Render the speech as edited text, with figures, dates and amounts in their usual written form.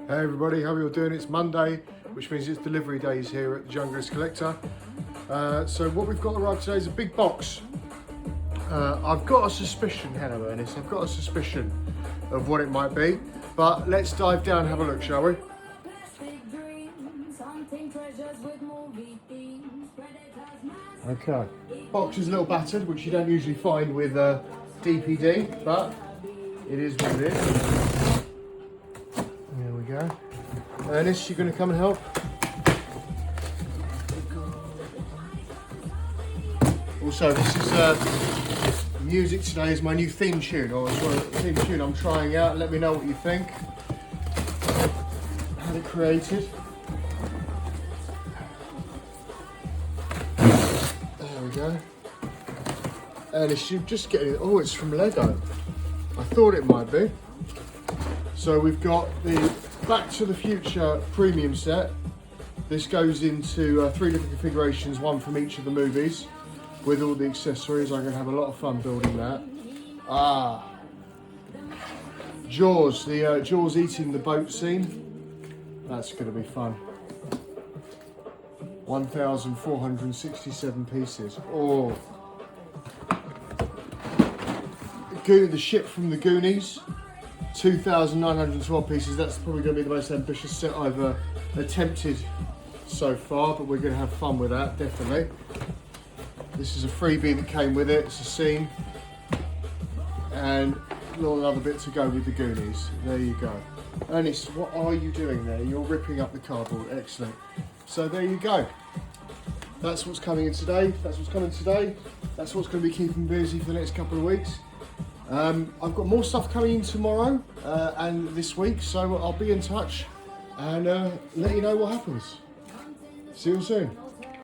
Hey everybody, how are you all doing? It's Monday, which means it's delivery days here at the Junglist Collector. So what we've got arrived today is a big box. I've got a suspicion, hello Ernest, I've got a suspicion of what it might be, but let's dive down and have a look, shall we? Okay, box is a little battered, which you don't usually find with DPD, but it is what it is. There we go. Ernest, you going to come and help? Also, this is music today is my new theme tune, or it's one of the theme tune I'm trying out. Let me know what you think. Had it created. There we go. Ernest, you're just getting. Oh, it's from Lego. I thought it might be. So we've got the Back to the Future premium set. This goes into 3 different configurations, one from each of the movies, with all the accessories. I'm going to have a lot of fun building that. Jaws, the Jaws eating the boat scene. That's going to be fun. 1,467 pieces. Oh. The ship from the Goonies. 2,912 pieces. That's probably going to be the most ambitious set I've attempted so far, but we're going to have fun with that, definitely. This is a freebie that came with it. It's a scene and a little other bit to go with the Goonies. There you go. Ernest, what are you doing there? You're ripping up the cardboard. Excellent. So there you go. That's what's coming in today. That's what's coming today. That's what's going to be keeping me busy for the next couple of weeks. I've got more stuff coming in tomorrow and this week, so I'll be in touch and let you know what happens. See you soon.